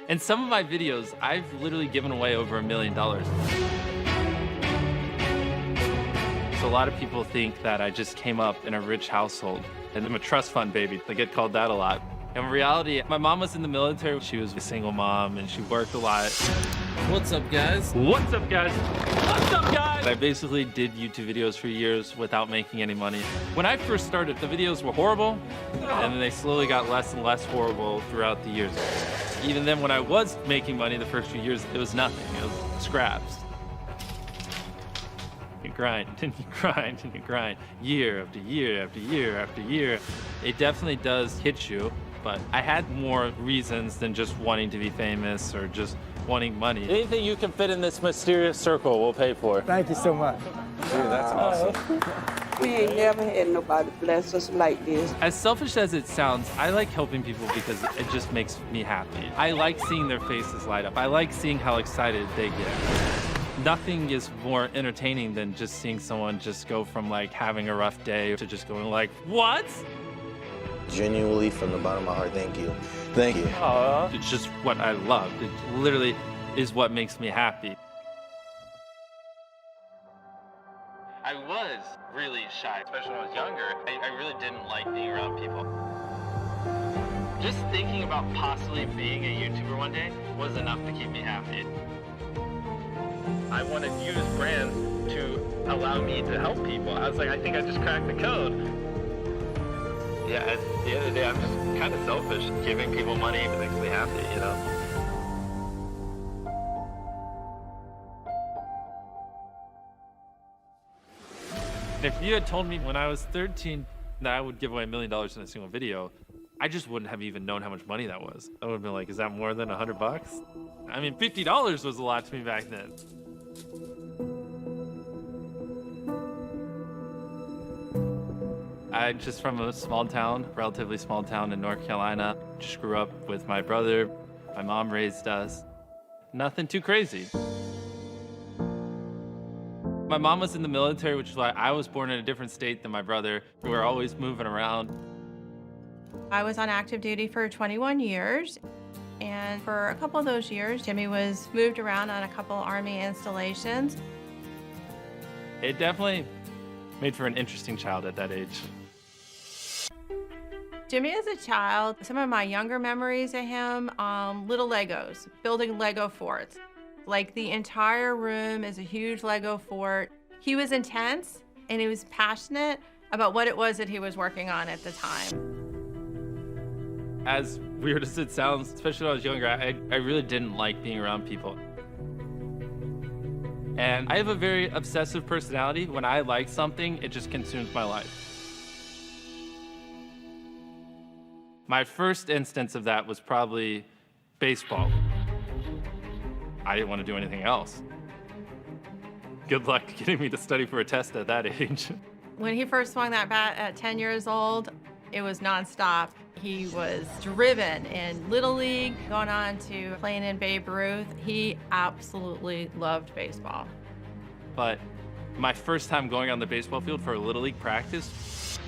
In some of my videos, I've literally given away over $1 million. So a lot of people think that I just came up in a rich household and I'm a trust fund baby. I get called that a lot. In reality, my mom was in the military. She was a single mom and she worked a lot. What's up, guys? What's up, guys? What's up, guys? I basically did YouTube videos for years without making any money. When I first started, the videos were horrible, and then they slowly got less and less horrible throughout the years. Even then, when I was making money the first few years, it was nothing. It was scraps. You grind, and you grind, and you grind, year after year after year after year. It definitely does hit you, but I had more reasons than just wanting to be famous or just wanting money. Anything you can fit in this mysterious circle, we'll pay for. Thank you so much. Dude, that's awesome. We ain't never had nobody bless us like this. As selfish as it sounds, I like helping people because it just makes me happy. I like seeing their faces light up. I like seeing how excited they get. Nothing is more entertaining than just seeing someone just go from like having a rough day to just going like, what? Genuinely, from the bottom of my heart, thank you. Thank you. It's just what I love. It literally is what makes me happy. I was really shy, especially when I was younger. I really didn't like being around people. Just thinking about possibly being a YouTuber one day was enough to keep me happy. I wanted to use brands to allow me to help people. I was like, I think I just cracked the code. Yeah, at the end of the day, I'm just kind of selfish. Giving people money makes me happy, you know? If you had told me when I was 13 that I would give away $1 million in a single video, I just wouldn't have even known how much money that was. I would have been like, is that more than $100? I mean, $50 was a lot to me back then. I'm just from a small town, relatively small town in North Carolina. Just grew up with my brother. My mom raised us. Nothing too crazy. My mom was in the military, which is why I was born in a different state than my brother. We were always moving around. I was on active duty for 21 years. And for a couple of those years, Jimmy was moved around on a couple Army installations. It definitely made for an interesting child at that age. Jimmy as a child, some of my younger memories of him, little Legos, building Lego forts. Like the entire room is a huge Lego fort. He was intense and he was passionate about what it was that he was working on at the time. As weird as it sounds, especially when I was younger, I really didn't like being around people. And I have a very obsessive personality. When I like something, it just consumes my life. My first instance of that was probably baseball. I didn't want to do anything else. Good luck getting me to study for a test at that age. When he first swung that bat at 10 years old, it was nonstop. He was driven in Little League, going on to playing in Babe Ruth. He absolutely loved baseball. But my first time going on the baseball field for a Little League practice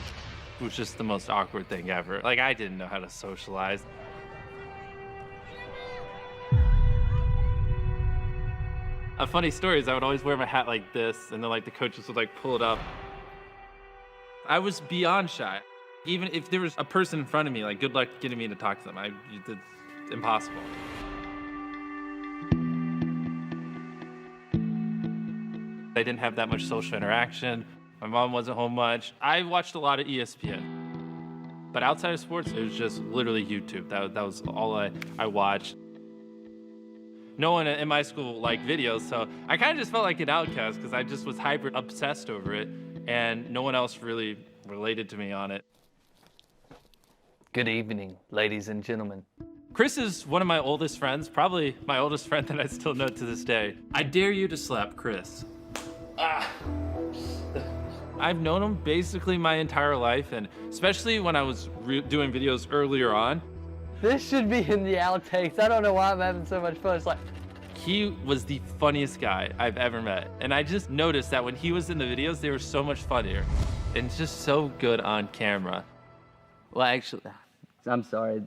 was just the most awkward thing ever. Like, I didn't know how to socialize. A funny story is I would always wear my hat like this, and then like the coaches would like pull it up. I was beyond shy. Even if there was a person in front of me, like, good luck getting me to talk to them. It's impossible. I didn't have that much social interaction. My mom wasn't home much. I watched a lot of ESPN. But outside of sports, it was just literally YouTube. That was all I watched. No one in my school liked videos, so I kind of just felt like an outcast because I just was hyper obsessed over it, and no one else really related to me on it. Good evening, ladies and gentlemen. Chris is one of my oldest friends, probably my oldest friend that I still know to this day. I dare you to slap Chris. I've known him basically my entire life, and especially when I was doing videos earlier on. This should be in the outtakes. I don't know why I'm having so much fun. It's like, he was the funniest guy I've ever met. And I just noticed that when he was in the videos, they were so much funnier and just so good on camera. Well, actually, I'm sorry.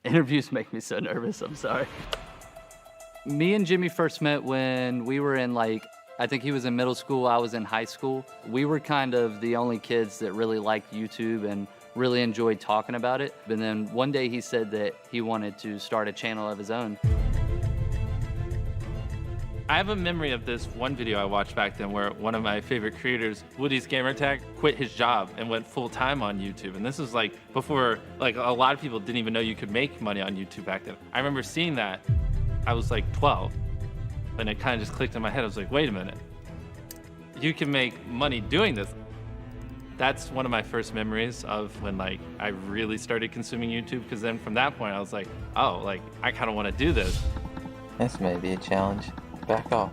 Interviews make me so nervous. I'm sorry. Me and Jimmy first met when we were in I think he was in middle school, I was in high school. We were kind of the only kids that really liked YouTube and really enjoyed talking about it. And then one day he said that he wanted to start a channel of his own. I have a memory of this one video I watched back then where one of my favorite creators, Woody's Gamertag, quit his job and went full time on YouTube. And this was before, a lot of people didn't even know you could make money on YouTube back then. I remember seeing that. I was 12. And it kind of just clicked in my head. I was like, wait a minute. You can make money doing this. That's one of my first memories of when I really started consuming YouTube, because then from that point I was like, oh, I kind of want to do this. This may be a challenge. Back off.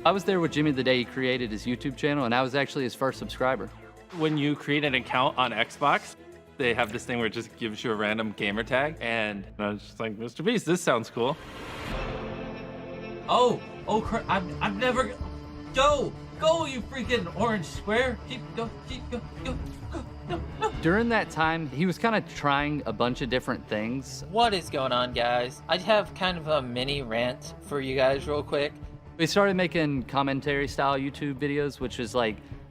I was there with Jimmy the day he created his YouTube channel, and I was actually his first subscriber. When you create an account on Xbox, they have this thing where it just gives you a random gamer tag, and I was just like, MrBeast, this sounds cool. Oh, I've never. Go, you freaking orange square. Go. During that time, he was kind of trying a bunch of different things. What is going on, guys? I have kind of a mini rant for you guys real quick. We started making commentary style YouTube videos, which is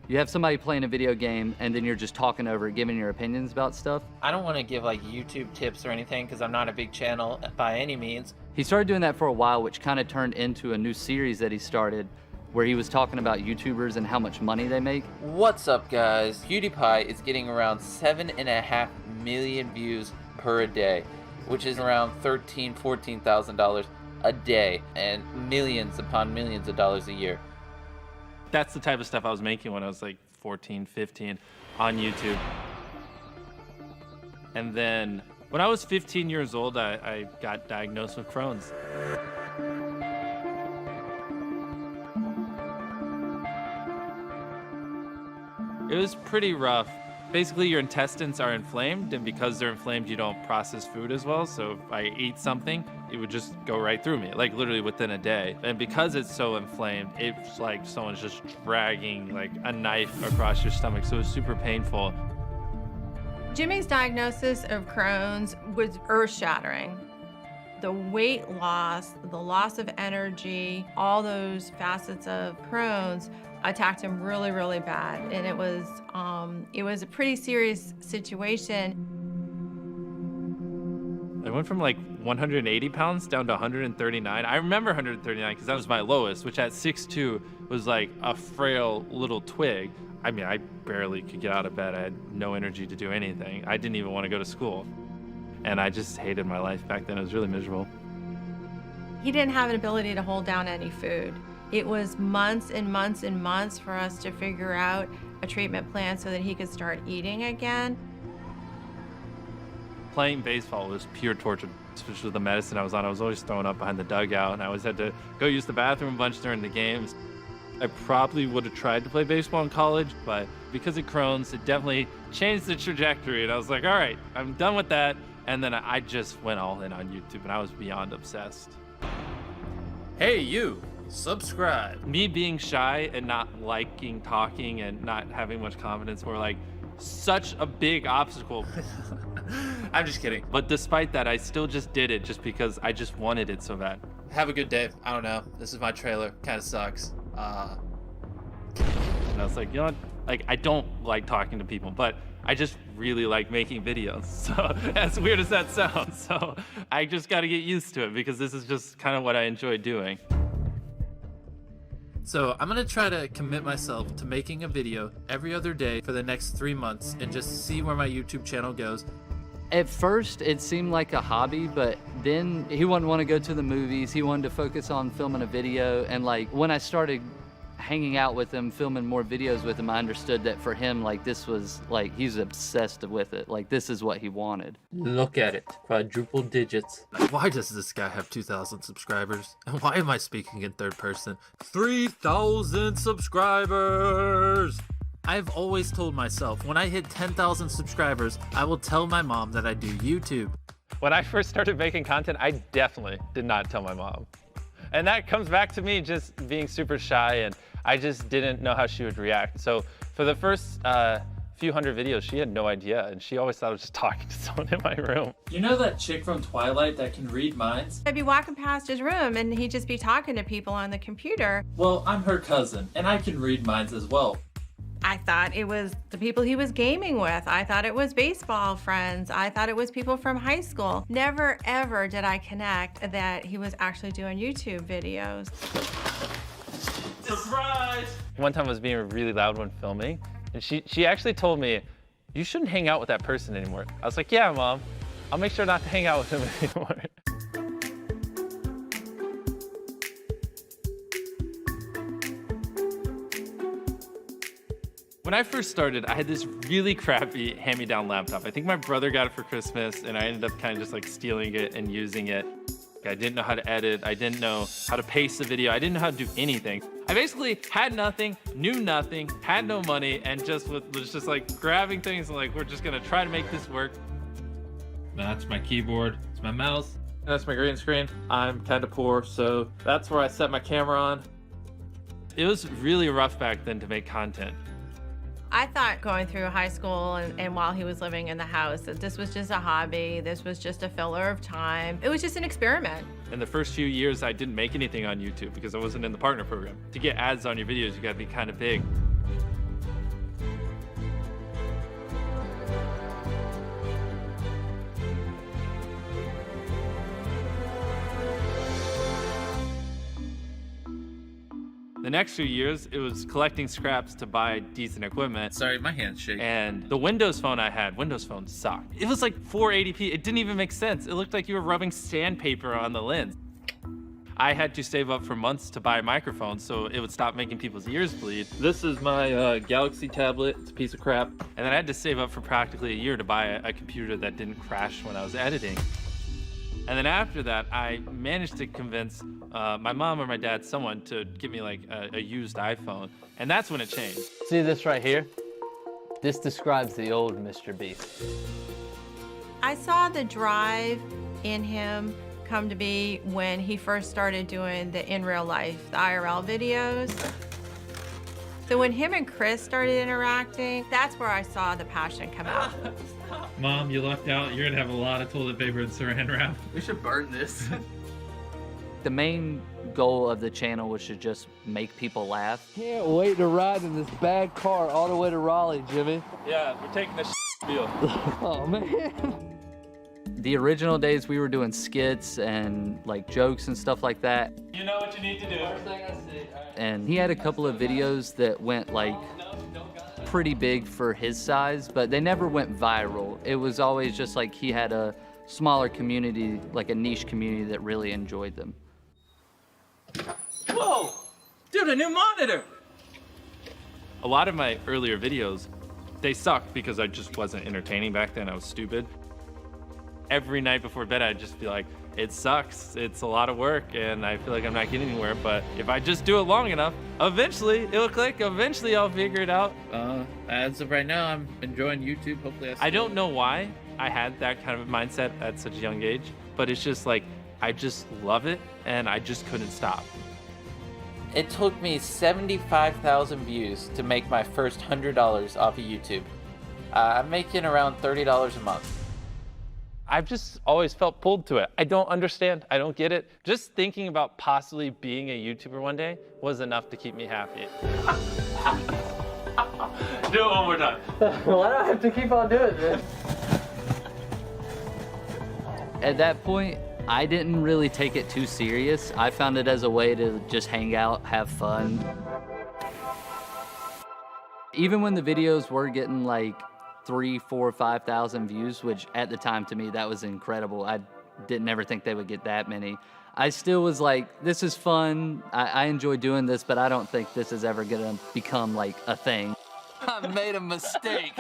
you have somebody playing a video game and then you're just talking over it, giving your opinions about stuff. I don't want to give YouTube tips or anything because I'm not a big channel by any means. He started doing that for a while, which kind of turned into a new series that he started where he was talking about YouTubers and how much money they make. What's up, guys? PewDiePie is getting around 7.5 million views per day, which is around $14,000 a day, and millions upon millions of dollars a year. That's the type of stuff I was making when I was 14, 15 on YouTube. And then when I was 15 years old, I got diagnosed with Crohn's. It was pretty rough. Basically, your intestines are inflamed, and because they're inflamed, you don't process food as well. So if I ate something, it would just go right through me, literally within a day. And because it's so inflamed, it's like someone's just dragging a knife across your stomach. So it was super painful. Jimmy's diagnosis of Crohn's was earth-shattering. The weight loss, the loss of energy, all those facets of Crohn's attacked him really, really bad. And it was a pretty serious situation. I went from 180 pounds down to 139. I remember 139 because that was my lowest, which at 6'2" was a frail little twig. I mean, I barely could get out of bed. I had no energy to do anything. I didn't even want to go to school. And I just hated my life back then. It was really miserable. He didn't have an ability to hold down any food. It was months and months and months for us to figure out a treatment plan so that he could start eating again. Playing baseball was pure torture, especially with the medicine I was on. I was always thrown up behind the dugout, and I always had to go use the bathroom a bunch during the games. I probably would have tried to play baseball in college, but because of Crohn's, it definitely changed the trajectory. And I was like, all right, I'm done with that. And then I just went all in on YouTube, and I was beyond obsessed. Hey, you. Subscribe. Me being shy and not liking talking and not having much confidence were such a big obstacle. I'm just kidding. But despite that, I still just did it just because I just wanted it so bad. Have a good day. I don't know. This is my trailer. Kind of sucks. And I was like, you know what? I don't like talking to people, but I just really like making videos. So as weird as that sounds, so I just got to get used to it because this is just kind of what I enjoy doing. So I'm gonna try to commit myself to making a video every other day for the next 3 months and just see where my YouTube channel goes. At first, it seemed like a hobby, but then he wouldn't want to go to the movies. He wanted to focus on filming a video. And when I started hanging out with him, filming more videos with him, I understood that for him, this was he's obsessed with it. This is what he wanted. Look at it, quadruple digits. Why does this guy have 2,000 subscribers? And why am I speaking in third person? 3,000 subscribers! I've always told myself, when I hit 10,000 subscribers, I will tell my mom that I do YouTube. When I first started making content, I definitely did not tell my mom. And that comes back to me just being super shy, and I just didn't know how she would react. So for the first few hundred videos, she had no idea, and she always thought I was just talking to someone in my room. You know that chick from Twilight that can read minds? I'd be walking past his room and he'd just be talking to people on the computer. Well, I'm her cousin, and I can read minds as well. I thought it was the people he was gaming with. I thought it was baseball friends. I thought it was people from high school. Never, ever did I connect that he was actually doing YouTube videos. Surprise! One time I was being really loud when filming, and she actually told me, you shouldn't hang out with that person anymore. I was like, yeah, Mom, I'll make sure not to hang out with him anymore. When I first started, I had this really crappy hand-me-down laptop. I think my brother got it for Christmas, and I ended up kind of just like stealing it and using it. I didn't know how to edit. I didn't know how to pace the video. I didn't know how to do anything. I basically had nothing, knew nothing, had no money, and was just like grabbing things and like, we're just gonna try to make this work. That's my keyboard, it's my mouse. That's my green screen. I'm kind of poor, so that's where I set my camera on. It was really rough back then to make content. I thought going through high school and while he was living in the house that this was just a hobby, this was just a filler of time. It was just an experiment. In the first few years, I didn't make anything on YouTube because I wasn't in the partner program. To get ads on your videos, you gotta be kind of big. The next few years, it was collecting scraps to buy decent equipment. Sorry, my hand's shaking. And the Windows Phone I had, Windows Phone sucked. It was like 480p. It didn't even make sense. It looked like you were rubbing sandpaper on the lens. I had to save up for months to buy a microphone so it would stop making people's ears bleed. This is my Galaxy tablet. It's a piece of crap. And then I had to save up for practically a year to buy a computer that didn't crash when I was editing. And then after that, I managed to convince my mom or my dad, someone, to give me like a used iPhone. And that's when it changed. See this right here? This describes the old MrBeast. I saw the drive in him come to be when he first started doing the in real life, the IRL videos. So when him and Chris started interacting, that's where I saw the passion come out. Mom, you lucked out. You're gonna have a lot of toilet paper and saran wrap. We should burn this. The main goal of the channel was to just make people laugh. Can't wait to ride in this bad car all the way to Raleigh, Jimmy. Yeah, we're taking this deal. Oh, man. The original days we were doing skits and like jokes and stuff like that. You know what you need to do. And he had a couple of videos that went like pretty big for his size, but they never went viral. It was always just like he had a smaller community, like a niche community that really enjoyed them. Whoa! Dude, a new monitor! A lot of my earlier videos, they sucked because I just wasn't entertaining back then. I was stupid. Every night before bed, I'd just be like, it sucks, it's a lot of work, and I feel like I'm not getting anywhere, but if I just do it long enough, eventually it'll click, eventually I'll figure it out. As of right now, I'm enjoying YouTube. Hopefully I don't know why I had that kind of mindset at such a young age, but it's just like, I just love it, and I just couldn't stop. It took me 75,000 views to make my first $100 off of YouTube. I'm making around $30 a month. I've just always felt pulled to it. I don't understand. I don't get it. Just thinking about possibly being a YouTuber one day was enough to keep me happy. Do it one more time. Why do I have to keep on doing this? At that point, I didn't really take it too serious. I found it as a way to just hang out, have fun. Even when the videos were getting like 3,000, 4,000, 5,000 views, which at the time to me, that was incredible. I didn't ever think they would get that many. I still was like, this is fun. I enjoy doing this, but I don't think this is ever gonna become like a thing. I made a mistake.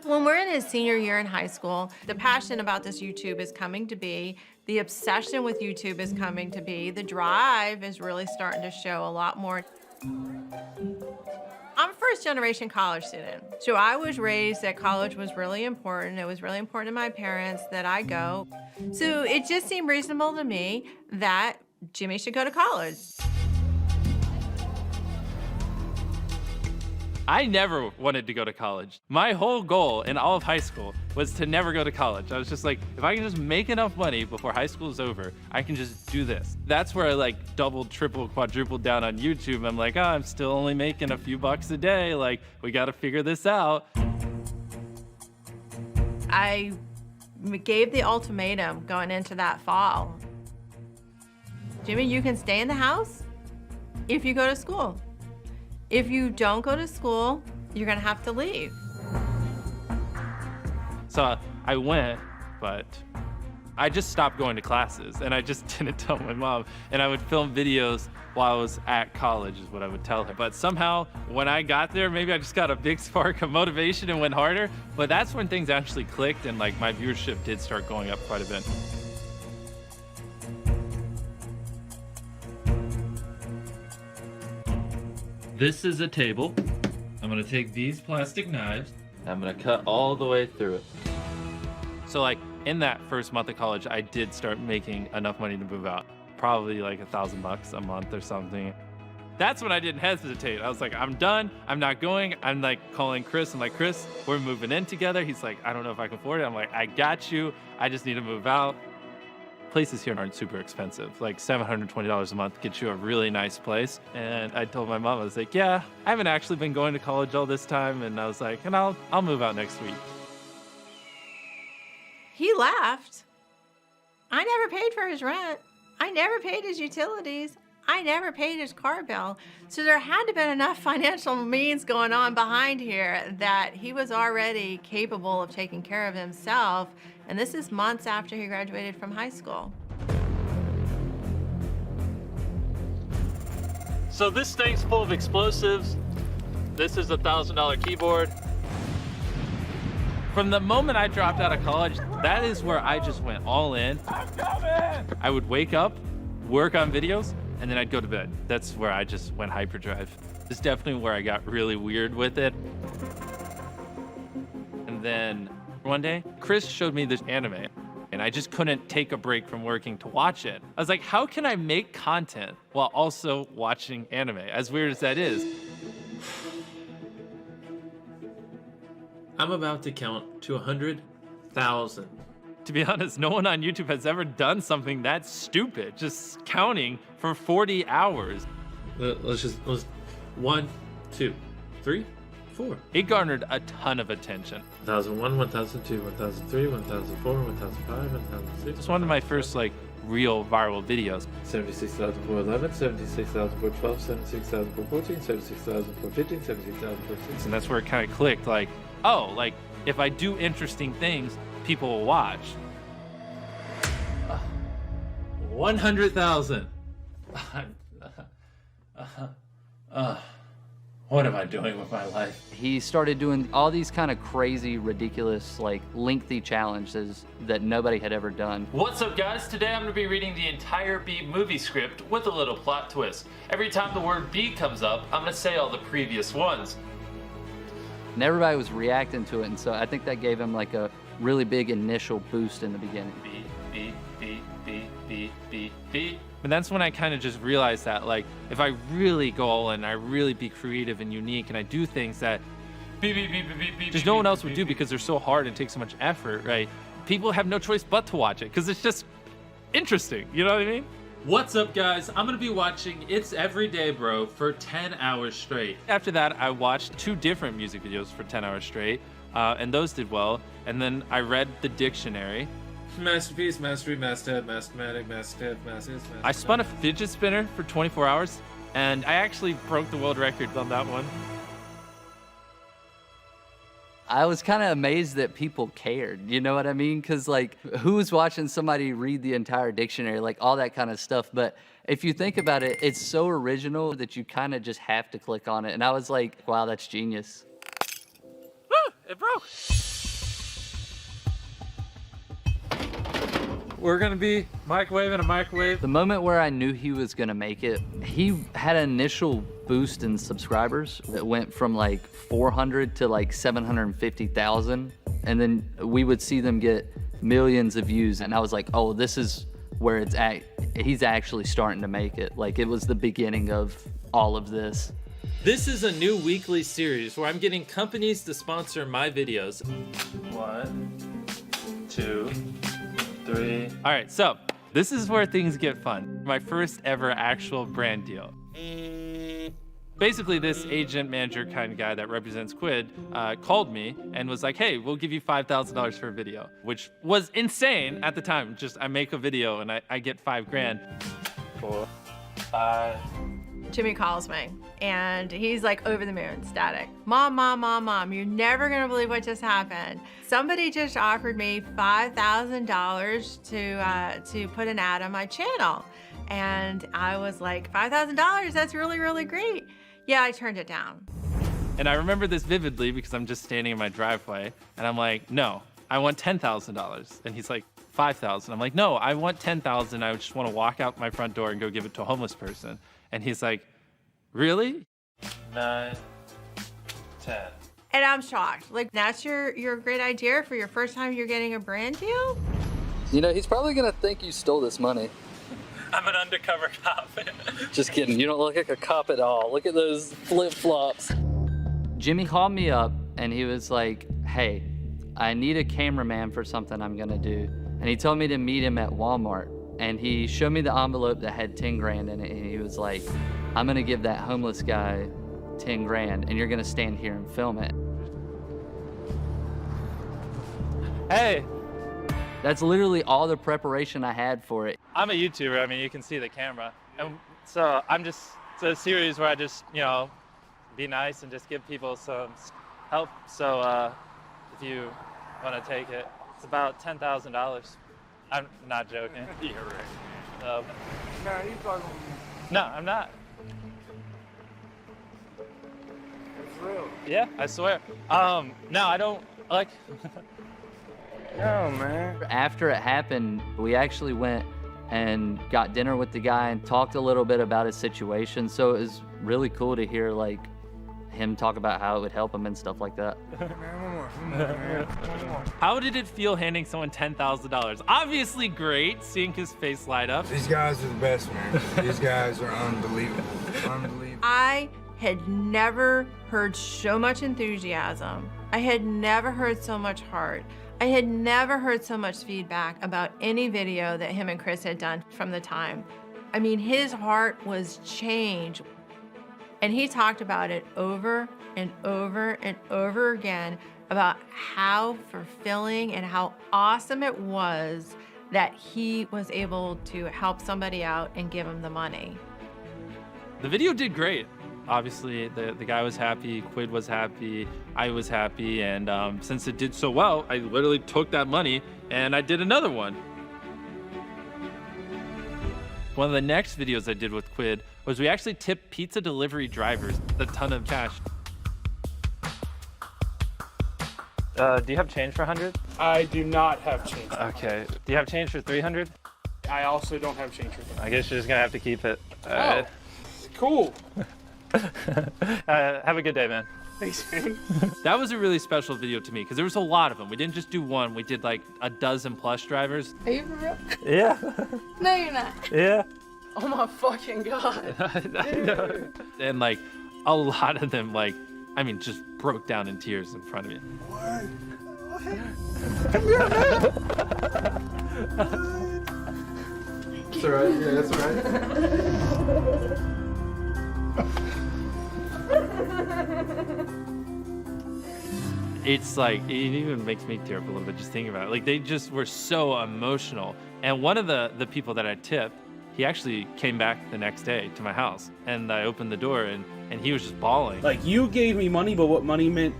When we're in his senior year in high school, the passion about this YouTube is coming to be, the obsession with YouTube is coming to be, the drive is really starting to show a lot more. I'm a first-generation college student, so I was raised that college was really important. It was really important to my parents that I go. So it just seemed reasonable to me that Jimmy should go to college. I never wanted to go to college. My whole goal in all of high school was to never go to college. I was just like, if I can just make enough money before high school is over, I can just do this. That's where I like doubled, tripled, quadrupled down on YouTube. I'm like, oh, I'm still only making a few bucks a day. Like, we got to figure this out. I gave the ultimatum going into that fall. Jimmy, you can stay in the house if you go to school. If you don't go to school, you're gonna have to leave. So I went, but I just stopped going to classes and I just didn't tell my mom. And I would film videos while I was at college is what I would tell her. But somehow when I got there, maybe I just got a big spark of motivation and went harder. But that's when things actually clicked and like my viewership did start going up quite a bit. This is a table. I'm gonna take these plastic knives. I'm gonna cut all the way through it. So like in that first month of college, I did start making enough money to move out. Probably like $1,000 a month or something. That's when I didn't hesitate. I was like, I'm done, I'm not going. I'm like calling Chris, I'm like, Chris, we're moving in together. He's like, I don't know if I can afford it. I'm like, I got you, I just need to move out. Places here aren't super expensive. Like $720 a month gets you a really nice place. And I told my mom, I was like, yeah, I haven't actually been going to college all this time. And I was like, and I'll move out next week. He left. I never paid for his rent. I never paid his utilities. I never paid his car bill. So there had to have been enough financial means going on behind here that he was already capable of taking care of himself. And this is months after he graduated from high school. So this thing's full of explosives. This is a $1,000 keyboard. From the moment I dropped out of college, that is where I just went all in. I would wake up, work on videos, and then I'd go to bed. That's where I just went hyperdrive. It's definitely where I got really weird with it. And then one day, Chris showed me this anime, and I just couldn't take a break from working to watch it. I was like, how can I make content while also watching anime? As weird as that is. I'm about to count to 100,000. To be honest, no one on YouTube has ever done something that stupid, just counting for 40 hours. Let's 1, 2, 3, 4. It garnered a ton of attention. 1001, 1002, 1003, 1004, 1005, 1006. It's one of my first like real viral videos. 76,411, 76,412, 76,414, 76,415, 76,416. And that's where it kind of clicked, like, oh, like if I do interesting things, people will watch. 100,000. What am I doing with my life? He started doing all these kind of crazy, ridiculous, like lengthy challenges that nobody had ever done. What's up, guys? Today I'm going to be reading the entire Bee movie script with a little plot twist. Every time the word Bee comes up, I'm going to say all the previous ones. And everybody was reacting to it, and so I think that gave him like a really big initial boost in the beginning. Bee, bee, bee, bee, bee, bee, bee. And that's when I kind of just realized that, like, if I really go all in, I really be creative and unique, and I do things that just no one else would do because they're so hard and take so much effort, right? People have no choice but to watch it because it's just interesting. You know what I mean? What's up, guys? I'm gonna be watching It's Everyday Bro for 10 hours straight. After that, I watched 2 different music videos for 10 hours straight, and those did well. And then I read the dictionary. Masterpiece, mastery, masthead, mathematic, masthead, masthead. I spun a fidget spinner for 24 hours, and I actually broke the world record on that one. I was kind of amazed that people cared, you know what I mean? Because, like, who's watching somebody read the entire dictionary, like all that kind of stuff. But if you think about it, it's so original that you kind of just have to click on it. And I was like, wow, that's genius. Woo! It broke! We're gonna be microwaving a microwave. The moment where I knew he was gonna make it, he had an initial boost in subscribers that went from like 400 to like 750,000. And then we would see them get millions of views. And I was like, oh, this is where it's at. He's actually starting to make it. Like, it was the beginning of all of this. This is a new weekly series where I'm getting companies to sponsor my videos. 1, 2, 3. All right, so this is where things get fun. My first ever actual brand deal. Basically, this agent manager kind of guy that represents Quid called me and was like, hey, we'll give you $5,000 for a video, which was insane at the time. Just I make a video and I get $5,000. 4, 5. Jimmy calls me and he's like over the moon, ecstatic. Mom, mom, mom, mom, you're never gonna believe what just happened. Somebody just offered me $5,000 to put an ad on my channel. And I was like, $5,000, that's really, really great. Yeah, I turned it down. And I remember this vividly because I'm just standing in my driveway and I'm like, no, I want $10,000. And he's like, 5,000. I'm like, no, I want 10,000. I just want to walk out my front door and go give it to a homeless person. And he's like, really? 9, 10. And I'm shocked. Like, that's your great idea for your first time you're getting a brand deal? You know, he's probably gonna think you stole this money. I'm an undercover cop. Just kidding, you don't look like a cop at all. Look at those flip-flops. Jimmy called me up and he was like, hey, I need a cameraman for something I'm gonna do. And he told me to meet him at Walmart. And he showed me the envelope that had 10 grand in it. And he was like, I'm gonna give that homeless guy 10 grand and you're gonna stand here and film it. Hey. That's literally all the preparation I had for it. I'm a YouTuber. I mean, you can see the camera. And so it's a series where I just, you know, be nice and just give people some help. So if you want to take it, it's about $10,000. I'm not joking. Yeah, right. Nah, you talking. No, I'm not. It's real. Yeah, I swear. No, I don't like. No, man. After it happened, we actually went and got dinner with the guy and talked a little bit about his situation. So it was really cool to hear like him talk about how it would help him and stuff like that. Man, one more. How did it feel handing someone $10,000? Obviously great, seeing his face light up. These guys are the best, man. These guys are unbelievable. Unbelievable. I had never heard so much enthusiasm. I had never heard so much heart. I had never heard so much feedback about any video that him and Chris had done from the time. I mean, his heart was changed. And he talked about it over and over and over again about how fulfilling and how awesome it was that he was able to help somebody out and give him the money. The video did great. Obviously, the guy was happy, Quid was happy, I was happy, and since it did so well, I literally took that money and I did another one. One of the next videos I did with Quid was we actually tipped pizza delivery drivers a ton of cash. Do you have change for 100? I do not have change. Okay. Do you have change for 300? I also don't have change for that. I guess you're just gonna have to keep it. Oh, cool. Have a good day, man. Thanks, man. That was a really special video to me because there was a lot of them. We didn't just do one, we did like a dozen plus drivers. Are you for real? Yeah. No, you're not. Yeah. Oh my fucking god. I know. And like a lot of them, like, I mean, just broke down in tears in front of me. What? That's all right. Yeah, that's all right. It's like, it even makes me tear up a little bit just thinking about it. Like, they just were so emotional. And one of the people that I tipped, he actually came back the next day to my house. And I opened the door and he was just bawling. Like, you gave me money, but what money meant,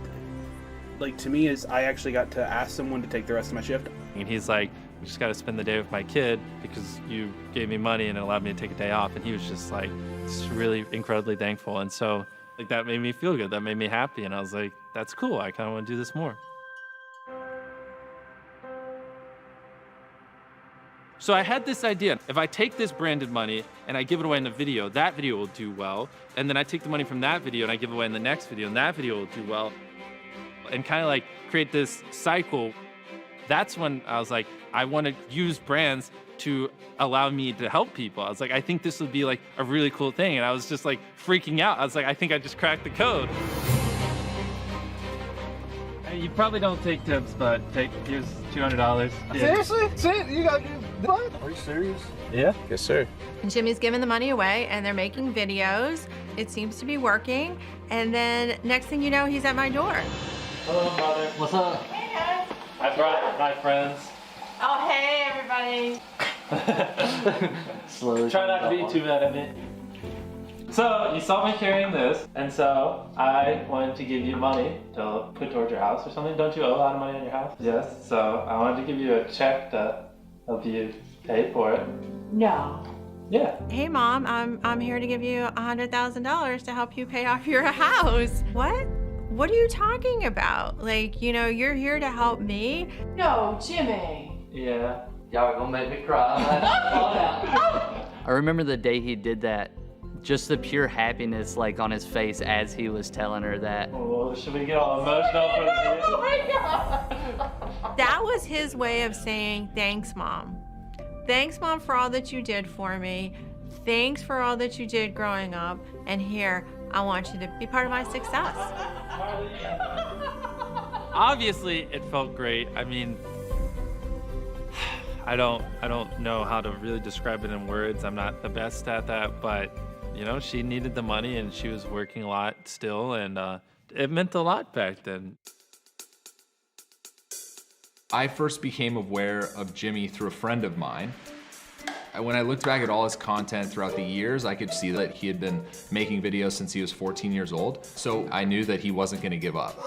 like, to me is I actually got to ask someone to take the rest of my shift. And he's like, I just got to spend the day with my kid because you gave me money and it allowed me to take a day off. And he was just like, just really incredibly thankful. And so, like, that made me feel good. That made me happy. And I was like, that's cool. I kind of want to do this more. So I had this idea. If I take this branded money and I give it away in the video, that video will do well. And then I take the money from that video and I give it away in the next video, and that video will do well. And kind of like create this cycle. That's when I was like, I want to use brands to allow me to help people. I was like, I think this would be like a really cool thing. And I was just like freaking out. I was like, I think I just cracked the code. You probably don't take tips, but here's $200. Seriously? You got what? Are you serious? Yeah. Yes, sir. Jimmy's giving the money away and they're making videos. It seems to be working. And then next thing you know, he's at my door. Hello, Mother. What's up? Hey, guys. I brought my friends. Oh, hey, everybody. Slowly. Try not to be too mad at me. So, you saw me carrying this, and so I wanted to give you money to put towards your house or something. Don't you owe a lot of money on your house? Yes, so I wanted to give you a check to help you pay for it. No. Yeah. Hey, Mom, I'm here to give you $100,000 to help you pay off your house. What? What are you talking about? Like, you know, you're here to help me? No, Jimmy. Yeah. Y'all are gonna make me cry. I remember the day he did that. Just the pure happiness like on his face as he was telling her that. Oh, should we get all emotional for this? Oh my God. That was his way of saying, thanks, Mom. Thanks, Mom, for all that you did for me. Thanks for all that you did growing up. And here, I want you to be part of my success. Obviously, it felt great. I mean, I don't know how to really describe it in words. I'm not the best at that, but you know, she needed the money and she was working a lot still, and it meant a lot back then. I first became aware of Jimmy through a friend of mine. When I looked back at all his content throughout the years, I could see that he had been making videos since he was 14 years old. So I knew that he wasn't gonna give up.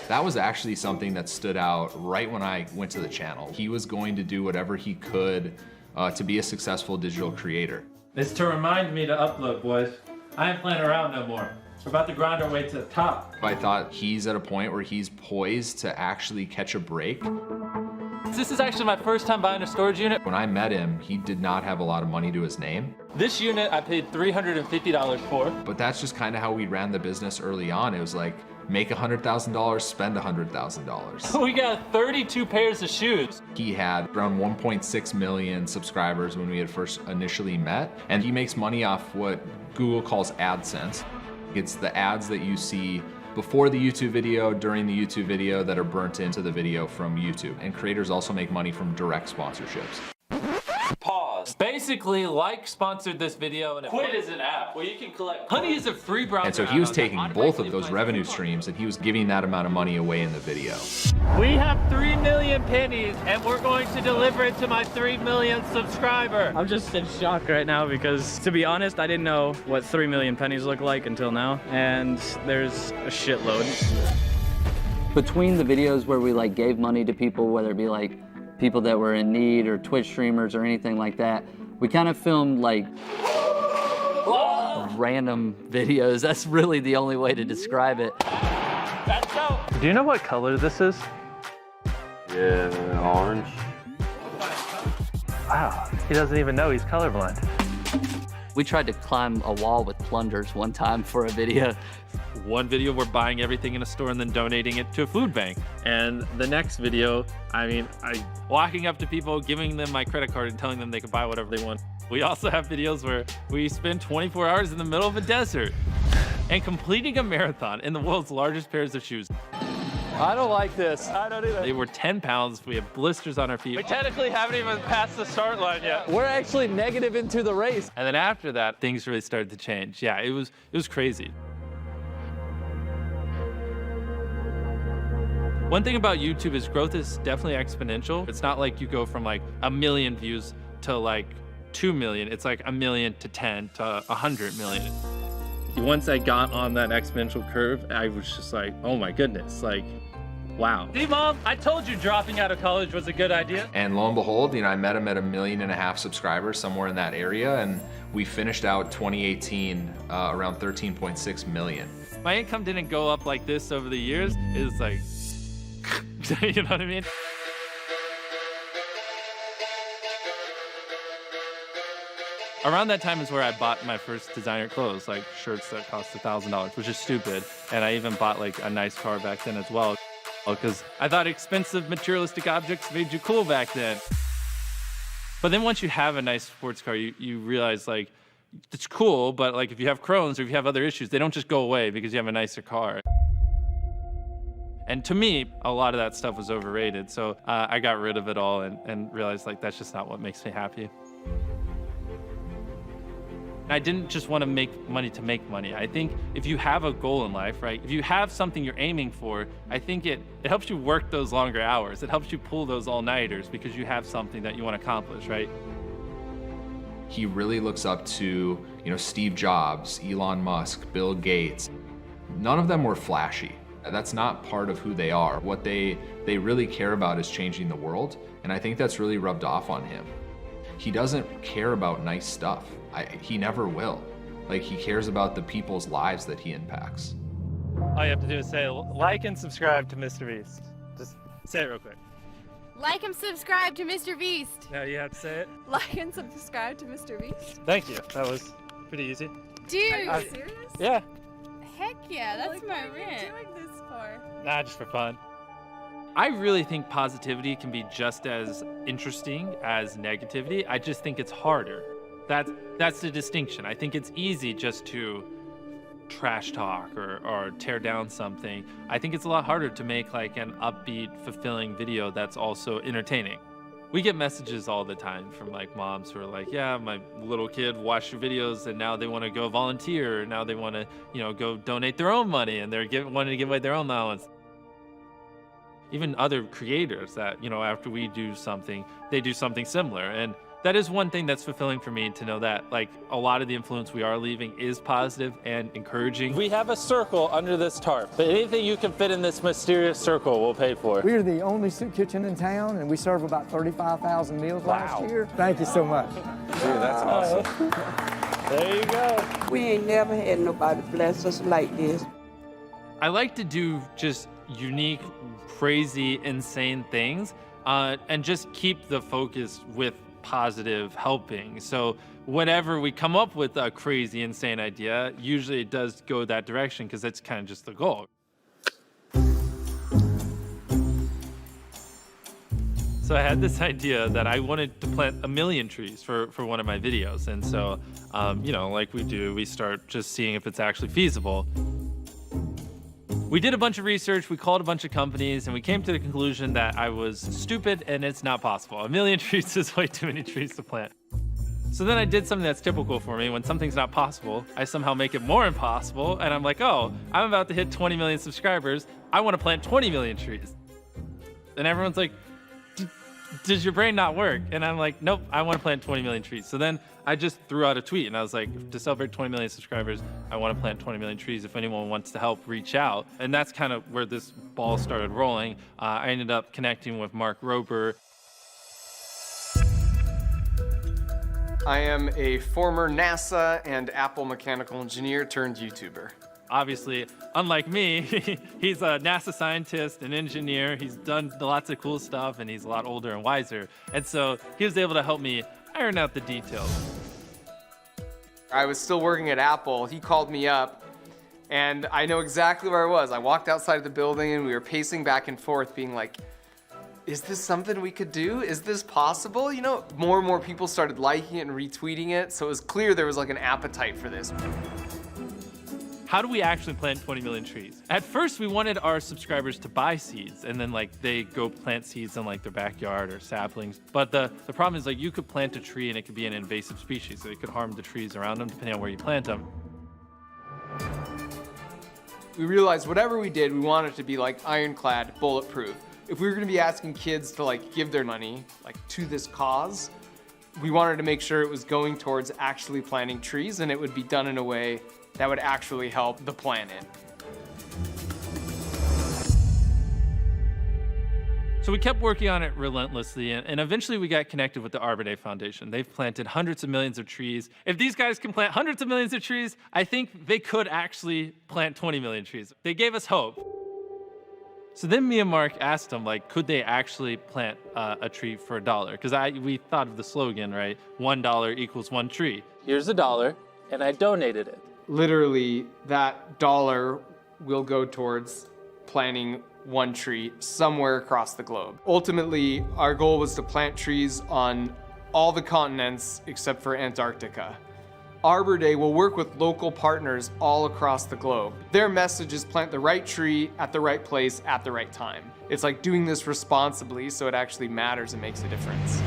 That was actually something that stood out right when I went to the channel. He was going to do whatever he could to be a successful digital creator. It's to remind me to upload, boys. I ain't playing around no more. We're about to grind our way to the top. I thought he's at a point where he's poised to actually catch a break. This is actually my first time buying a storage unit. When I met him, he did not have a lot of money to his name. This unit I paid $350 for. But that's just kind of how we ran the business early on. It was like, make $100,000, spend $100,000. We got 32 pairs of shoes. He had around 1.6 million subscribers when we had first initially met, and he makes money off what Google calls AdSense. It's the ads that you see before the YouTube video, during the YouTube video, that are burnt into the video from YouTube. And creators also make money from direct sponsorships. Pause. Basically, Like sponsored this video, and Quit is an app where you can collect. Honey is a free browser. And so he was taking both of those revenue streams and he was giving that amount of money away in the video. We have 3 million pennies, and we're going to deliver it to my 3 millionth subscriber. I'm just in shock right now because, to be honest, I didn't know what 3 million pennies look like until now, and there's a shitload. Between the videos where we like gave money to people, whether it be like people that were in need or Twitch streamers or anything like that, we kind of filmed like random videos. That's really the only way to describe it. Let's go. Do you know what color this is? Yeah, orange. Wow, he doesn't even know he's colorblind. We tried to climb a wall with plungers one time for a video. One video, we're buying everything in a store and then donating it to a food bank. And the next video, I walking up to people, giving them my credit card and telling them they can buy whatever they want. We also have videos where we spend 24 hours in the middle of a desert and completing a marathon in the world's largest pairs of shoes. I don't like this. I don't either. They were 10 pounds. We have blisters on our feet. We technically haven't even passed the start line yet. We're actually negative into the race. And then after that, things really started to change. Yeah, it was crazy. One thing about YouTube is growth is definitely exponential. It's not like you go from like 1 million views to like 2 million. It's like 1 million to 10 to 100 million. Once I got on that exponential curve, I was just like, oh my goodness, like, wow. See, Mom, I told you dropping out of college was a good idea. And lo and behold, you know, I met him at 1.5 million subscribers, somewhere in that area, and we finished out 2018 around 13.6 million. My income didn't go up like this over the years. It's like, you know what I mean? Around that time is where I bought my first designer clothes, like shirts that cost $1,000, which is stupid. And I even bought like a nice car back then as well, because I thought expensive materialistic objects made you cool back then. But then once you have a nice sports car, you realize like, it's cool, but like if you have Crohn's or if you have other issues, they don't just go away because you have a nicer car. And to me, a lot of that stuff was overrated. So I got rid of it all and realized like that's just not what makes me happy. I didn't just want to make money. I think if you have a goal in life, right? If you have something you're aiming for, I think it helps you work those longer hours. It helps you pull those all-nighters because you have something that you want to accomplish, right? He really looks up to, Steve Jobs, Elon Musk, Bill Gates. None of them were flashy. That's not part of who they are. What they really care about is changing the world, and I think that's really rubbed off on him. He doesn't care about nice stuff. He never will. Like, he cares about the people's lives that he impacts. All you have to do is say, like and subscribe to MrBeast. Just say it real quick. Like and subscribe to MrBeast. Now you have to say it. Like and subscribe to MrBeast. Thank you. That was pretty easy. Dude, are you serious? Yeah. Heck yeah, that's my rant. What are you doing this for? Nah, just for fun. I really think positivity can be just as interesting as negativity. I just think it's harder. That's the distinction. I think it's easy just to trash talk or tear down something. I think it's a lot harder to make like an upbeat, fulfilling video that's also entertaining. We get messages all the time from like moms who are like, yeah, my little kid watched your videos and now they want to go volunteer. Now they want to, go donate their own money and they're wanting to give away their own allowance. Even other creators that, after we do something, they do something similar. And that is one thing that's fulfilling for me to know that like a lot of the influence we are leaving is positive and encouraging. We have a circle under this tarp, but anything you can fit in this mysterious circle we'll pay for. We are the only soup kitchen in town and we serve about 35,000 meals last year. Thank you so much. Dude, that's awesome. There you go. We ain't never had nobody bless us like this. I like to do just unique, crazy, insane things and just keep the focus with positive helping. So whenever we come up with a crazy, insane idea, usually it does go that direction because that's kind of just the goal. So I had this idea that I wanted to plant 1 million trees for one of my videos. And so, like we do, we start just seeing if it's actually feasible. We did a bunch of research, we called a bunch of companies, and we came to the conclusion that I was stupid and it's not possible. 1 million trees is way too many trees to plant. So then I did something that's typical for me. When something's not possible, I somehow make it more impossible, and I'm like, oh, I'm about to hit 20 million subscribers. I want to plant 20 million trees. And everyone's like, does your brain not work? And I'm like, nope, I want to plant 20 million trees. So then I just threw out a tweet and I was like, to celebrate 20 million subscribers, I want to plant 20 million trees. If anyone wants to help, reach out. And that's kind of where this ball started rolling. I ended up connecting with Mark Rober. I am a former NASA and Apple mechanical engineer turned YouTuber. Obviously, unlike me, he's a NASA scientist and engineer. He's done lots of cool stuff and he's a lot older and wiser. And so he was able to help me iron out the details. I was still working at Apple. He called me up and I know exactly where I was. I walked outside of the building and we were pacing back and forth being like, is this something we could do? Is this possible? More and more people started liking it and retweeting it. So it was clear there was like an appetite for this. How do we actually plant 20 million trees? At first, we wanted our subscribers to buy seeds and then they go plant seeds in their backyard or saplings. But the problem is you could plant a tree and it could be an invasive species. So it could harm the trees around them depending on where you plant them. We realized whatever we did, we wanted it to be ironclad, bulletproof. If we were gonna be asking kids to give their money to this cause, we wanted to make sure it was going towards actually planting trees and it would be done in a way that would actually help the planet. So we kept working on it relentlessly, and eventually we got connected with the Arbor Day Foundation. They've planted hundreds of millions of trees. If these guys can plant hundreds of millions of trees, I think they could actually plant 20 million trees. They gave us hope. So then me and Mark asked them, could they actually plant a tree for $1? Because we thought of the slogan, right? $1 equals 1 tree. Here's $1, and I donated it. Literally, that dollar will go towards planting 1 tree somewhere across the globe. Ultimately, our goal was to plant trees on all the continents except for Antarctica. Arbor Day will work with local partners all across the globe. Their message is plant the right tree at the right place at the right time. It's like doing this responsibly so it actually matters and makes a difference.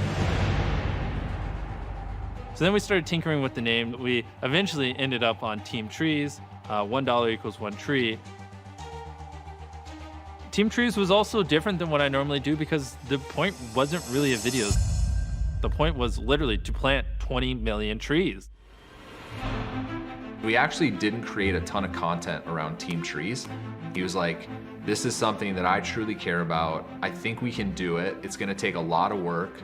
So then we started tinkering with the name. We eventually ended up on Team Trees. $1 equals one tree. Team Trees was also different than what I normally do because the point wasn't really a video. The point was literally to plant 20 million trees. We actually didn't create a ton of content around Team Trees. He was like, this is something that I truly care about. I think we can do it. It's gonna take a lot of work,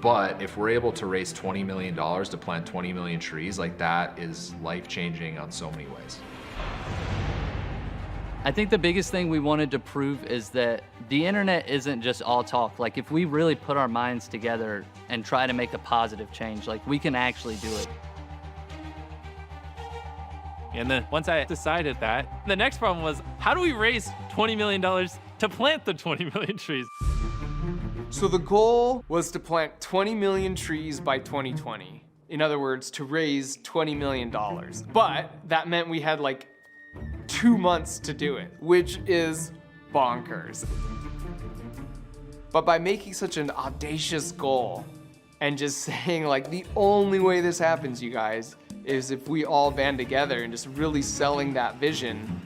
but if we're able to raise $20 million to plant 20 million trees, like that is life-changing on so many ways. I think the biggest thing we wanted to prove is that the internet isn't just all talk. Like if we really put our minds together and try to make a positive change, like we can actually do it. And then once I decided that, the next problem was, how do we raise $20 million to plant the 20 million trees? So the goal was to plant 20 million trees by 2020. In other words, to raise $20 million. But that meant we had like 2 months to do it, which is bonkers. But by making such an audacious goal and just saying like, the only way this happens, you guys, is if we all band together and just really selling that vision.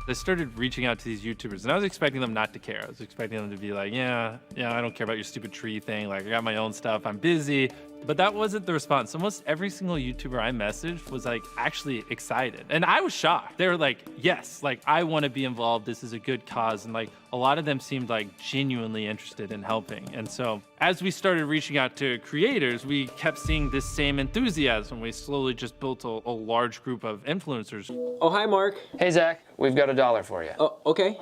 I started reaching out to these YouTubers, and I was expecting them not to care. I was expecting them to be like, yeah, I don't care about your stupid tree thing. Like, I got my own stuff. I'm busy. But that wasn't the response. Almost every single YouTuber I messaged was like actually excited. And I was shocked. They were like, yes, like I want to be involved. This is a good cause. And like a lot of them seemed like genuinely interested in helping. And so as we started reaching out to creators, we kept seeing this same enthusiasm. We slowly just built a large group of influencers. Oh, hi, Mark. Hey, Zach. We've got $1 for you. Oh, okay.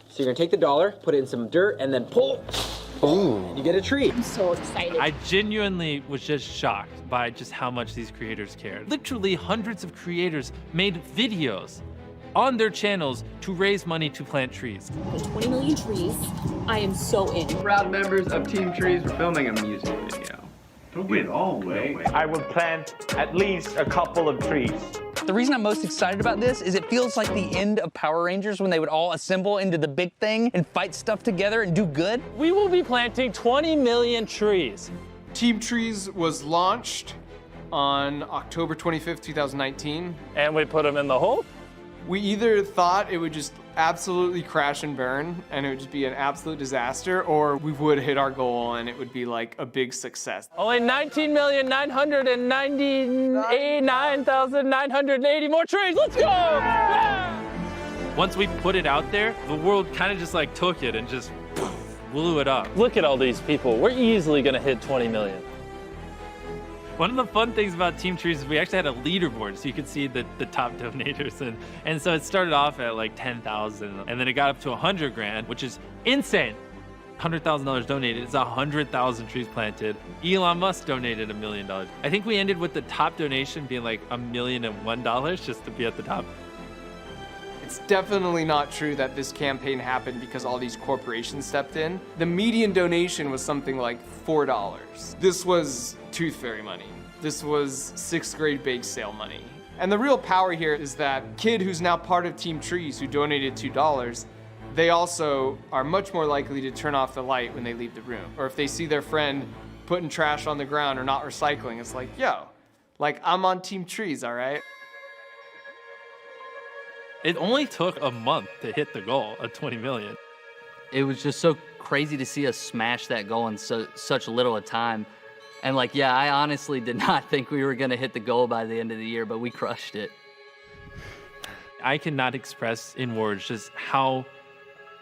So you're gonna take the dollar, put it in some dirt, and then pull. Boom, you get a tree. I'm so excited. I genuinely was just shocked by just how much these creators cared. Literally hundreds of creators made videos on their channels to raise money to plant trees. With 20 million trees, I am so in. Proud members of Team Trees, we're filming a music video. Don't get all way. I will plant at least a couple of trees. The reason I'm most excited about this is it feels like the end of Power Rangers when they would all assemble into the big thing and fight stuff together and do good. We will be planting 20 million trees. Team Trees was launched on October 25th, 2019. And we put them in the hole? We either thought it would just absolutely crash and burn and it would just be an absolute disaster, or we would hit our goal and it would be like a big success. Only 19,999,980 more trees. Let's go! Yeah! Once we put it out there, the world kind of just like took it and just blew it up. Look at all these people. We're easily gonna hit 20 million. One of the fun things about Team Trees is we actually had a leaderboard so you could see the top donators. And so it started off at like 10,000 and then it got up to 100 grand, which is insane. $100,000 donated, it's 100,000 trees planted. Elon Musk donated $1 million. I think we ended with the top donation being like $1,001 just to be at the top. It's definitely not true that this campaign happened because all these corporations stepped in. The median donation was something like $4. This was Tooth Fairy money. This was 6th grade bake sale money. And the real power here is that kid who's now part of Team Trees who donated $2, they also are much more likely to turn off the light when they leave the room. Or if they see their friend putting trash on the ground or not recycling, it's like, yo, like I'm on Team Trees, all right? It only took a month to hit the goal of 20 million. It was just so crazy to see us smash that goal in such little a time. And like, yeah, I honestly did not think we were gonna hit the goal by the end of the year, but we crushed it. I cannot express in words just how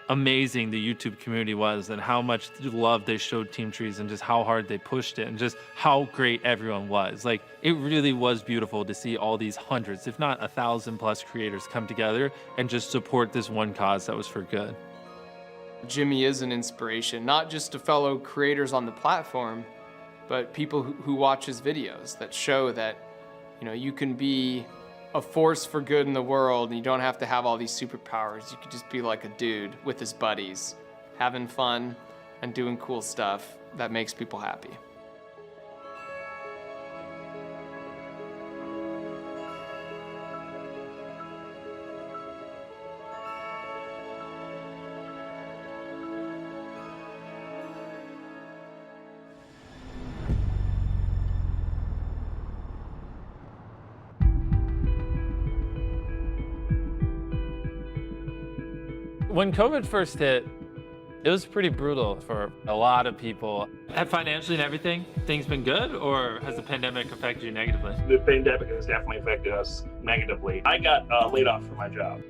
amazing the YouTube community was and how much love they showed Team Trees and just how hard they pushed it and just how great everyone was. Like, it really was beautiful to see all these hundreds, if not 1,000+ creators come together and just support this one cause that was for good. Jimmy is an inspiration, not just to fellow creators on the platform, but people who watch his videos that show that, you know, you can be a force for good in the world and you don't have to have all these superpowers. You could just be like a dude with his buddies, having fun and doing cool stuff that makes people happy. When COVID first hit, it was pretty brutal for a lot of people. And financially and everything, things been good, or has the pandemic affected you negatively? The pandemic has definitely affected us negatively. I got laid off from my job.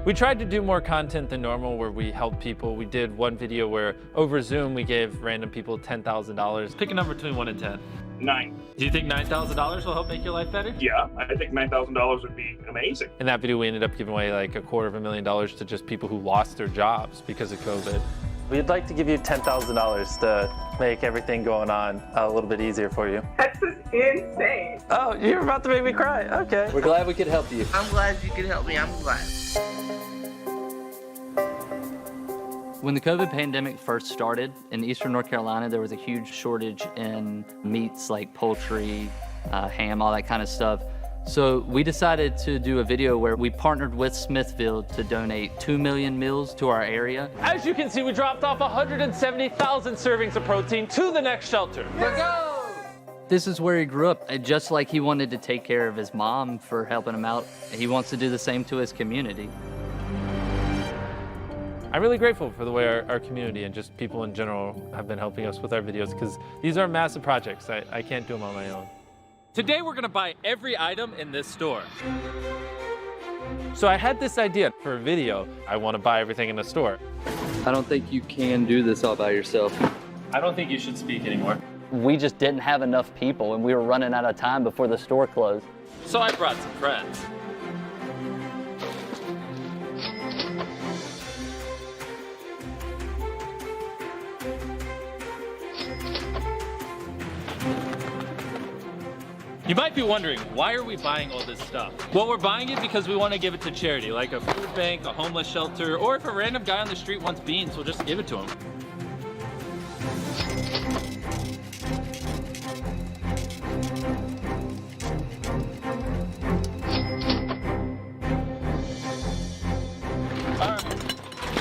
We tried to do more content than normal where we helped people. We did one video where over Zoom we gave random people $10,000. Pick a number between 1 and 10. 9. Do you think $9,000 will help make your life better? Yeah, I think $9,000 would be amazing. In that video we ended up giving away like $250,000 to just people who lost their jobs because of COVID. We'd like to give you $10,000 to make everything going on a little bit easier for you. That's just insane. Oh, you're about to make me cry. Okay. We're glad we could help you. I'm glad you could help me. I'm glad. When the COVID pandemic first started in Eastern North Carolina, there was a huge shortage in meats like poultry, ham, all that kind of stuff. So we decided to do a video where we partnered with Smithfield to donate 2 million meals to our area. As you can see, we dropped off 170,000 servings of protein to the next shelter. Let's go! This is where he grew up. Just like he wanted to take care of his mom for helping him out, he wants to do the same to his community. I'm really grateful for the way our community and just people in general have been helping us with our videos because these are massive projects. I can't do them on my own. Today we're gonna buy every item in this store. So I had this idea for a video. I wanna buy everything in the store. I don't think you can do this all by yourself. I don't think you should speak anymore. We just didn't have enough people and we were running out of time before the store closed. So I brought some friends. You might be wondering, why are we buying all this stuff? Well, we're buying it because we want to give it to charity, like a food bank, a homeless shelter, or if a random guy on the street wants beans, we'll just give it to him. All right,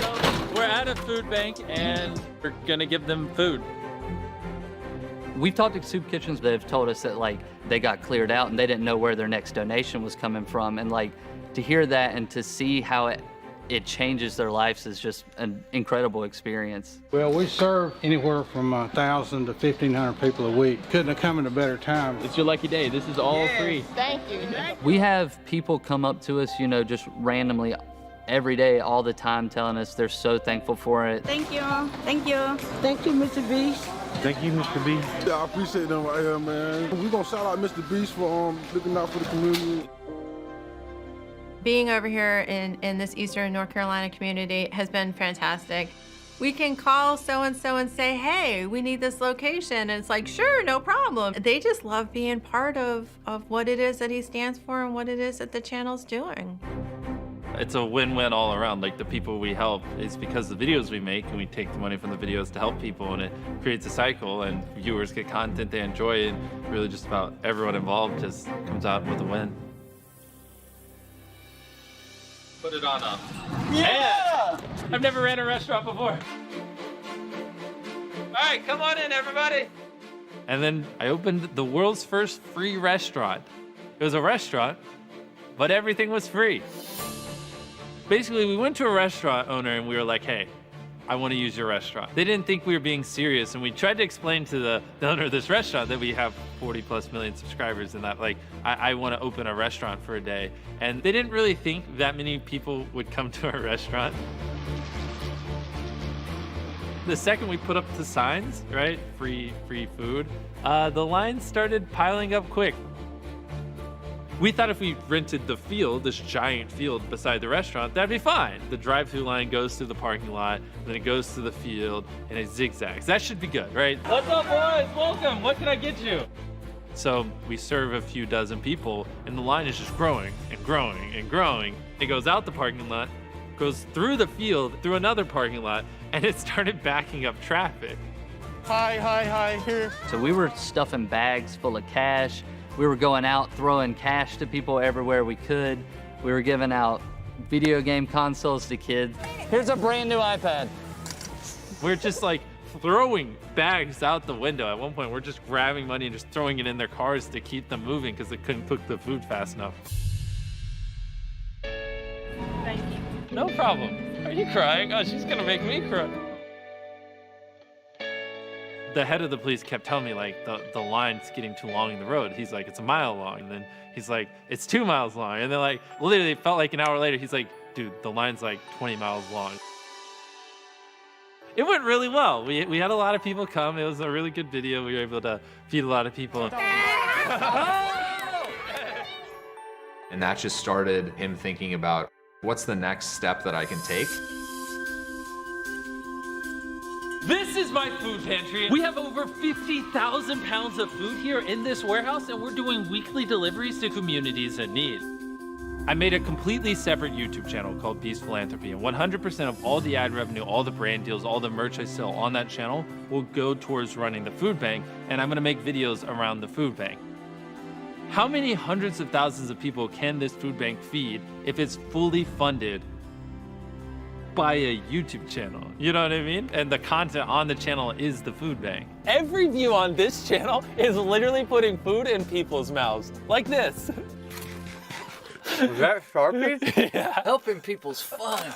so we're at a food bank and we're gonna give them food. We've talked to soup kitchens that have told us that like they got cleared out and they didn't know where their next donation was coming from. And like to hear that and to see how it changes their lives is just an incredible experience. Well, we serve anywhere from 1,000 to 1,500 people a week. Couldn't have come at a better time. It's your lucky day. This is all free. Thank you. We have people come up to us, you know, just randomly every day, all the time, telling us they're so thankful for it. Thank you. Thank you. Thank you, MrBeast. Thank you, MrBeast. Yeah, I appreciate them right here, man. We're gonna shout out MrBeast for looking out for the community. Being over here in this Eastern North Carolina community has been fantastic. We can call so-and-so and say, hey, we need this location. And it's like, sure, no problem. They just love being part of what it is that he stands for and what it is that the channel's doing. It's a win-win all around. Like the people we help, it's because the videos we make and we take the money from the videos to help people and it creates a cycle and viewers get content they enjoy and really just about everyone involved just comes out with a win. Put it on up. Yeah! And I've never ran a restaurant before. All right, come on in everybody. And then I opened the world's first free restaurant. It was a restaurant, but everything was free. Basically, we went to a restaurant owner and we were like, hey, I want to use your restaurant. They didn't think we were being serious, and we tried to explain to the owner of this restaurant that we have 40+ million subscribers and that like, I want to open a restaurant for a day. And they didn't really think that many people would come to our restaurant. The second we put up the signs, right, free food, the lines started piling up quick. We thought if we rented the field, this giant field beside the restaurant, that'd be fine. The drive-through line goes through the parking lot, then it goes to the field, and it zigzags. That should be good, right? What's up, boys? Welcome. What can I get you? So we serve a few dozen people, and the line is just growing and growing and growing. It goes out the parking lot, goes through the field, through another parking lot, and it started backing up traffic. Hi, here. So we were stuffing bags full of cash. We were going out throwing cash to people everywhere we could. We were giving out video game consoles to kids. Here's a brand new iPad. We're just like throwing bags out the window. At one point, we're just grabbing money and just throwing it in their cars to keep them moving because they couldn't cook the food fast enough. Thank you. No problem. Are you crying? Oh, she's gonna make me cry. The head of the police kept telling me, like, the line's getting too long in the road. He's like, it's a mile long. And then he's like, it's 2 miles long. And then, like, literally, it felt like an hour later, he's like, dude, the line's like 20 miles long. It went really well. We had a lot of people come. It was a really good video. We were able to feed a lot of people. And that just started him thinking about, what's the next step that I can take? This is my food pantry. We have over 50,000 pounds of food here in this warehouse, and we're doing weekly deliveries to communities in need. I made a completely separate YouTube channel called Beast Philanthropy, and 100% of all the ad revenue, all the brand deals, all the merch I sell on that channel will go towards running the food bank, and I'm gonna make videos around the food bank. How many hundreds of thousands of people can this food bank feed if it's fully funded by a YouTube channel? You know what I mean? And the content on the channel is the food bank. Every view on this channel is literally putting food in people's mouths, like this. Was that Sharpie? Yeah. Helping people's fun.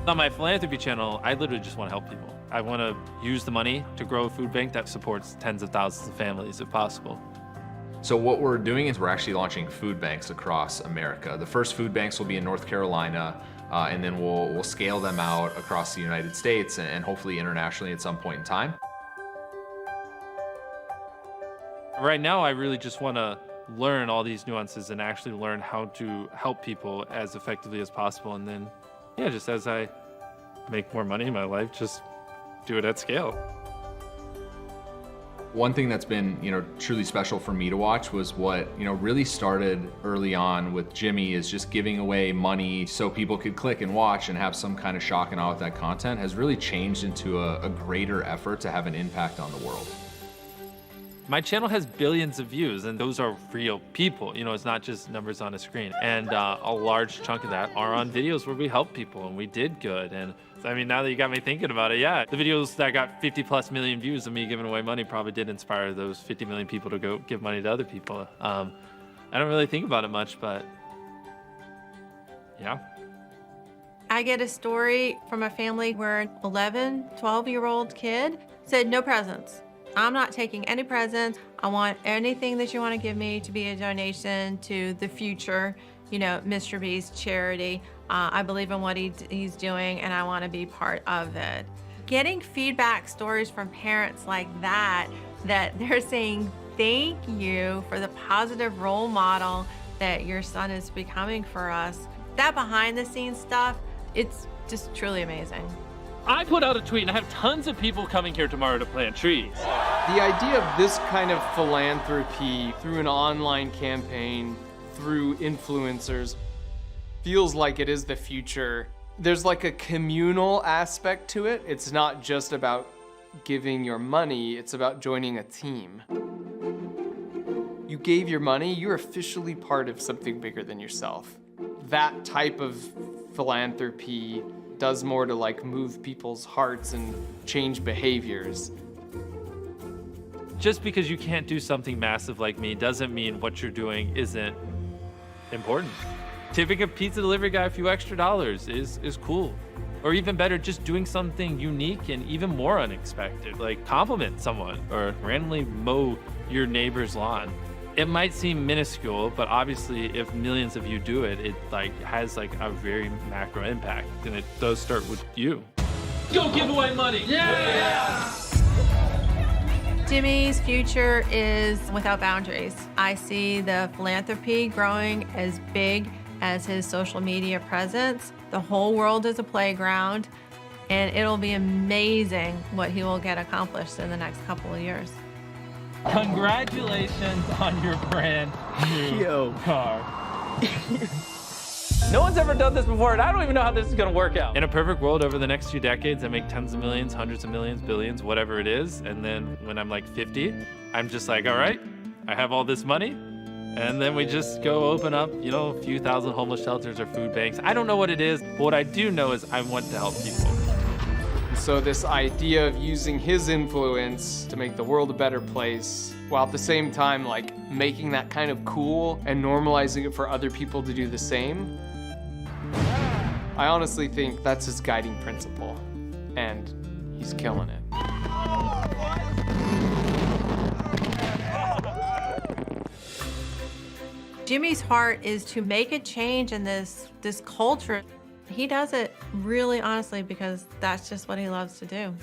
On my philanthropy channel, I literally just want to help people. I want to use the money to grow a food bank that supports tens of thousands of families if possible. So what we're doing is we're actually launching food banks across America. The first food banks will be in North Carolina, and then we'll scale them out across the United States and hopefully internationally at some point in time. Right now, I really just want to learn all these nuances and actually learn how to help people as effectively as possible. And then, yeah, just as I make more money in my life, just do it at scale. One thing that's been, truly special for me to watch was what, really started early on with Jimmy is just giving away money so people could click and watch and have some kind of shock and awe with that content has really changed into a greater effort to have an impact on the world. My channel has billions of views, and those are real people. It's not just numbers on a screen. And a large chunk of that are on videos where we help people and we did good. And I mean, now that you got me thinking about it, yeah, the videos that got 50+ million views of me giving away money probably did inspire those 50 million people to go give money to other people. I don't really think about it much, but yeah. I get a story from a family where an 11, 12-year-old kid said, no presents. I'm not taking any presents. I want anything that you want to give me to be a donation to the future, MrBeast charity. I believe in what he's doing and I want to be part of it. Getting feedback stories from parents like that they're saying thank you for the positive role model that your son is becoming for us. That behind the scenes stuff, it's just truly amazing. I put out a tweet and I have tons of people coming here tomorrow to plant trees. The idea of this kind of philanthropy through an online campaign, through influencers, feels like it is the future. There's like a communal aspect to it. It's not just about giving your money, it's about joining a team. You gave your money, you're officially part of something bigger than yourself. That type of philanthropy does more to like move people's hearts and change behaviors. Just because you can't do something massive like me doesn't mean what you're doing isn't important. Tipping a pizza delivery guy a few extra dollars is cool. Or even better, just doing something unique and even more unexpected, like compliment someone or randomly mow your neighbor's lawn. It might seem minuscule, but obviously if millions of you do it, it has a very macro impact, and it does start with you. Go give away money! Yeah! Jimmy's future is without boundaries. I see the philanthropy growing as big as his social media presence. The whole world is a playground, and it'll be amazing what he will get accomplished in the next couple of years. Congratulations on your brand new car. No one's ever done this before, and I don't even know how this is gonna work out. In a perfect world, over the next few decades, I make tens of millions, hundreds of millions, billions, whatever it is. And then when I'm like 50, I'm just like, all right, I have all this money. And then we just go open up, a few thousand homeless shelters or food banks. I don't know what it is, but what I do know is I want to help people. So this idea of using his influence to make the world a better place, while at the same time making that kind of cool and normalizing it for other people to do the same, I honestly think that's his guiding principle, and he's killing it. Jimmy's heart is to make a change in this culture. He does it really honestly because that's just what he loves to do.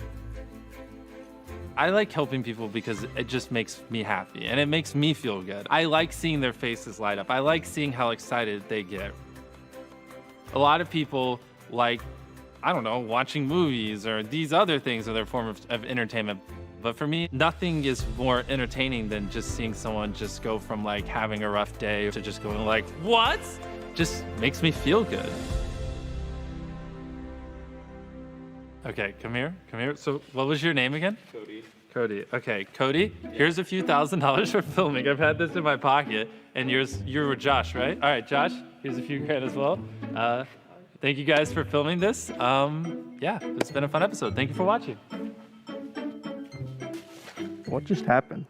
I like helping people because it just makes me happy and it makes me feel good. I like seeing their faces light up. I like seeing how excited they get. A lot of people like, I don't know, watching movies or these other things are their form of entertainment. But for me, nothing is more entertaining than just seeing someone just go from like having a rough day to just going like, what? Just makes me feel good. Okay, come here. So what was your name again? Cody. Okay, Cody, here's a few $1,000s for filming. I've had this in my pocket, and you were Josh, right? All right, Josh, here's a few grand as well. Thank you guys for filming this. Yeah, it's been a fun episode. Thank you for watching. What just happened?